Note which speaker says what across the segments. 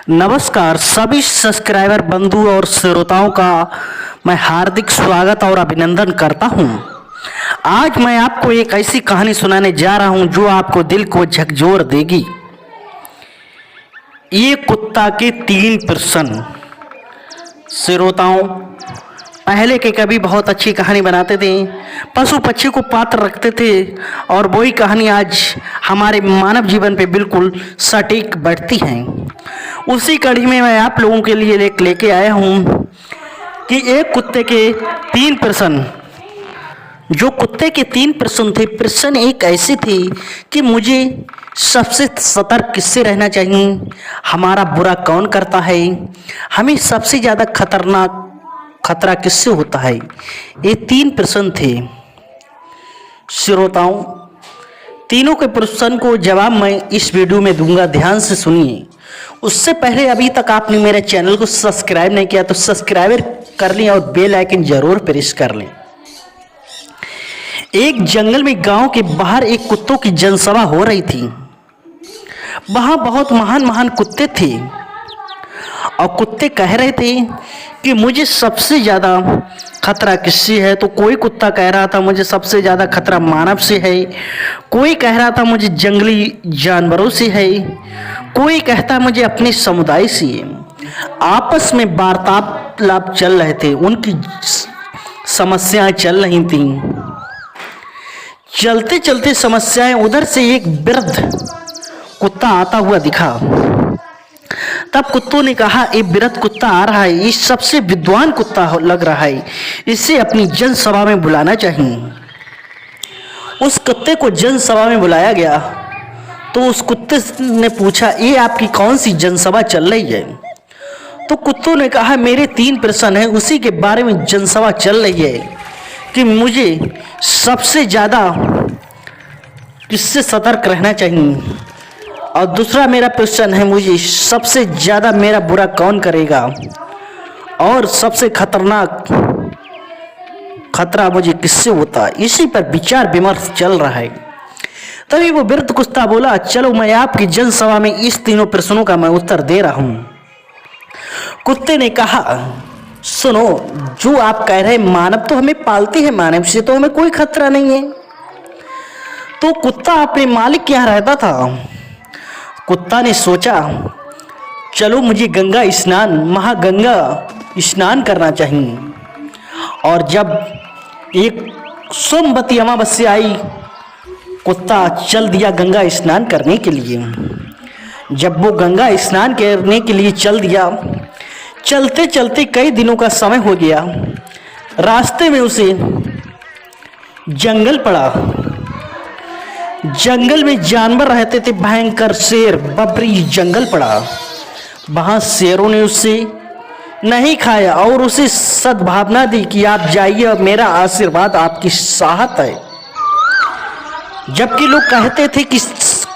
Speaker 1: नमस्कार सभी सब्सक्राइबर बंधु और श्रोताओं का मैं हार्दिक स्वागत और अभिनंदन करता हूं। आज मैं आपको एक ऐसी कहानी सुनाने जा रहा हूं जो आपको दिल को झकझोर देगी। ये कुत्ता के 3 प्रश्न। श्रोताओं, पहले के कवि बहुत अच्छी कहानी बनाते थे, पशु पक्षी को पात्र रखते थे और वही कहानी आज हमारे मानव जीवन पे बिल्कुल सटीक बैठती हैं। उसी कड़ी में मैं आप लोगों के लिए लेके आया हूँ कि एक कुत्ते के 3 प्रश्न। जो कुत्ते के 3 प्रश्न थे, प्रश्न एक ऐसे थे कि मुझे सबसे सतर्क किससे रहना चाहिए, हमारा बुरा कौन करता है, हमें सबसे ज़्यादा खतरा किससे होता है। ये 3 प्रश्न थे। श्रोताओं, तीनों के प्रश्न को जवाब मैं इस वीडियो में दूंगा, ध्यान से सुनिए। उससे पहले अभी तक आपने मेरे चैनल को सब्सक्राइब नहीं किया तो सब्सक्राइब कर लें और बेल आइकन जरूर प्रेस कर लें। एक जंगल में गांव के बाहर एक कुत्तों की जनसभा हो रही थी। वहां बहुत महान कुत्ते थे और कुत्ते कह रहे थे कि मुझे सबसे ज़्यादा खतरा किससे है। तो कोई कुत्ता कह रहा था मुझे सबसे ज़्यादा खतरा मानव से है, कोई कह रहा था मुझे जंगली जानवरों से है, कोई कहता मुझे अपने समुदाय से। आपस में वार्तालाप चल रहे थे, उनकी समस्याएं चल रही थीं। चलते चलते समस्याएं, उधर से एक वृद्ध कुत्ता आता हुआ दिखा। तब कुत्तों ने कहा, ये वृद्ध कुत्ता आ रहा है, ये सबसे विद्वान कुत्ता लग रहा है, इसे अपनी जनसभा में बुलाना चाहिए। उस कुत्ते को जनसभा में बुलाया गया तो उस कुत्ते ने पूछा, ये आपकी कौन सी जनसभा चल रही है। तो कुत्तों ने कहा, मेरे 3 प्रश्न हैं, उसी के बारे में जनसभा चल रही है कि मुझे सबसे ज़्यादा किससे सतर्क रहना चाहिए, और दूसरा मेरा प्रश्न है, मुझे सबसे ज़्यादा मेरा बुरा कौन करेगा, और सबसे खतरनाक खतरा मुझे किससे होता है। इसी पर विचार विमर्श चल रहा है। तभी वो वृद्ध कुत्ता बोला, चलो मैं आपकी जनसभा में इस तीनों प्रश्नों का मैं उत्तर दे रहा हूँ। कुत्ते ने कहा, सुनो, जो आप कह रहे हैं मानव तो हमें पालते हैं, मानव से तो हमें कोई खतरा नहीं है। तो कुत्ता अपने मालिक के यहाँ रहता था। कुत्ता ने सोचा, चलो मुझे गंगा स्नान, महागंगा स्नान करना चाहिए। और जब एक सोमवती अमावस्या आई, कुत्ता चल दिया गंगा स्नान करने के लिए। जब वो गंगा स्नान करने के लिए चल दिया, चलते चलते कई दिनों का समय हो गया। रास्ते में उसे जंगल पड़ा। जंगल में जानवर रहते थे, भयंकर शेर, बबरी जंगल पड़ा। वहां शेरों ने उसे नहीं खाया और उसे सद्भावना दी कि आप जाइए और मेरा आशीर्वाद आपकी साहत है। जबकि लोग कहते थे कि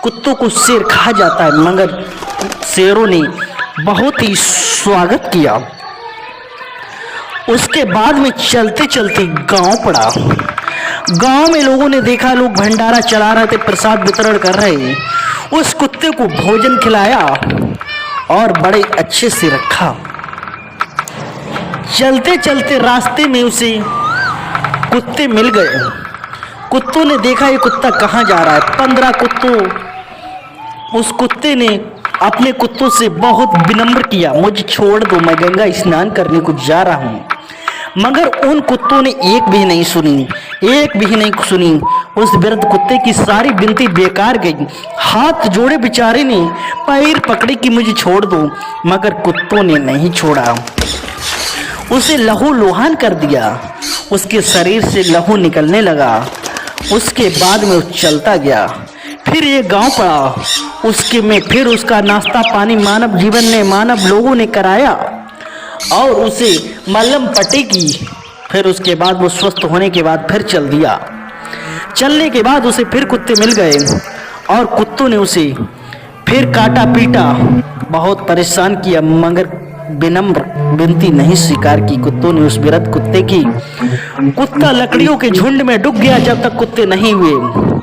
Speaker 1: कुत्तों को शेर खा जाता है, मगर शेरों ने बहुत ही स्वागत किया। उसके बाद में चलते चलते गांव पड़ा। गांव में लोगों ने देखा, लोग भंडारा चला रहे थे, प्रसाद वितरण कर रहे। उस कुत्ते को भोजन खिलाया और बड़े अच्छे से रखा। चलते चलते रास्ते में उसे कुत्ते मिल गए। कुत्तों ने देखा ये कुत्ता कहाँ जा रहा है। 15 कुत्तों, उस कुत्ते ने अपने कुत्तों से बहुत विनम्र किया, मुझे छोड़ दो, मैं गंगा स्नान करने को जा रहा हूँ। मगर उन कुत्तों ने एक भी नहीं सुनी। उस वृद्ध कुत्ते की सारी विनती बेकार गई। हाथ जोड़े बेचारे ने, पैर पकड़े कि मुझे छोड़ दो, मगर कुत्तों ने नहीं छोड़ा। उसे लहू लुहान कर दिया, उसके शरीर से लहू निकलने लगा। उसके बाद में वो चलता गया। फिर ये गांव पड़ा, उसके में फिर उसका नाश्ता पानी मानव लोगों ने कराया और उसे मलहम पट्टी की। फिर उसके बाद वो स्वस्थ होने के बाद फिर चल दिया। चलने के बाद उसे फिर कुत्ते मिल गए और कुत्तों ने उसे फिर काटा पीटा, बहुत परेशान किया, मगर विनम्र विनती नहीं स्वीकार की कुत्तों ने उस वृद्ध कुत्ते की। कुत्ता लकड़ियों के झुंड में डूब गया जब तक कुत्ते नहीं हुए।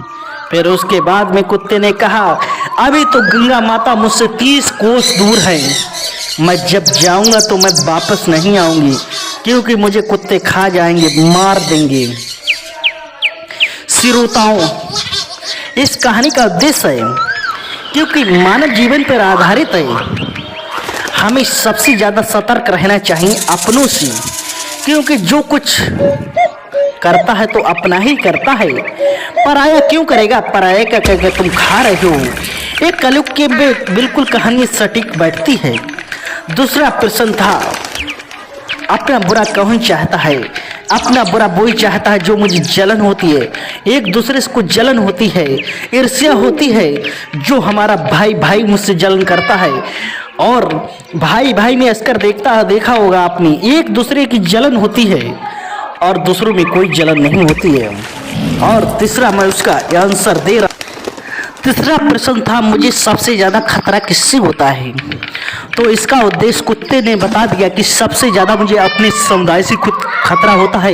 Speaker 1: फिर उसके बाद में कुत्ते ने कहा, अभी तो गंगा माता मुझसे 30 कोस दूर है। मैं जब जाऊंगा तो मैं वापस नहीं आऊंगी, क्योंकि मुझे कुत्ते खा जाएंगे, मार देंगे। श्रोताओं, इस कहानी का उद्देश्य है, क्योंकि मानव जीवन पर आधारित है, हमें सबसे ज़्यादा सतर्क रहना चाहिए अपनों से, क्योंकि जो कुछ करता है तो अपना ही करता है, पराया क्यों करेगा। पराया का कहकर तुम खा रहे हो। एक कलयुग के बिल्कुल कहानी सटीक बैठती है। दूसरा प्रश्न था, अपना बुरा कौन चाहता है। अपना बुरा वही चाहता है जो मुझे जलन होती है, एक दूसरे को जलन होती है, ईर्ष्या होती है। जो हमारा भाई भाई मुझसे जलन करता है, और भाई भाई में असकर देखा होगा आपने, एक दूसरे की जलन होती है और दूसरों में कोई जलन नहीं होती है। और तीसरा मैं उसका आंसर दे रहा। तीसरा प्रश्न था, मुझे सबसे ज़्यादा खतरा किससे होता है। तो इसका उद्देश्य कुत्ते ने बता दिया कि सबसे ज़्यादा मुझे अपने समुदाय से खुद खतरा होता है,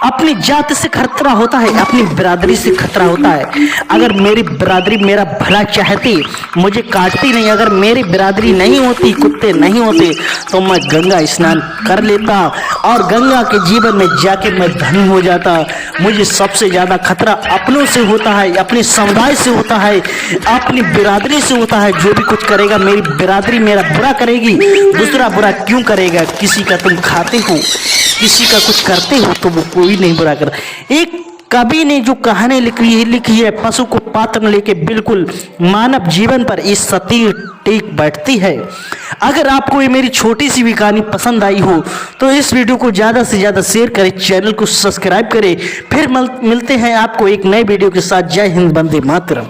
Speaker 1: अपनी जाति से खतरा होता है, अपनी बिरादरी से खतरा होता है। अगर मेरी बिरादरी मेरा भला चाहती, मुझे काटती नहीं, अगर मेरी बिरादरी नहीं होती, कुत्ते नहीं होते, तो मैं गंगा स्नान कर लेता और गंगा के जीवन में जाके मैं धनी हो जाता। मुझे सबसे ज़्यादा खतरा अपनों से होता है, अपने समुदाय से होता है, अपनी बिरादरी से होता है। जो भी कुछ करेगा, मेरी बिरादरी मेरा बुरा करेगी। दूसरा बुरा क्यों करेगा। किसी का तुम खाते हो, किसी का कुछ करते हो, तो वो कोई नहीं बुरा कर। एक कवि ने जो कहानी लिखी है पशु को पात्र लेके, बिल्कुल मानव जीवन पर इस सती टेक बैठती है। अगर आपको ये मेरी छोटी सी भी कहानी पसंद आई हो तो इस वीडियो को ज़्यादा से ज़्यादा शेयर करें, चैनल को सब्सक्राइब करें। फिर मिलते हैं आपको एक नए वीडियो के साथ। जय हिंद, वंदे मातरम।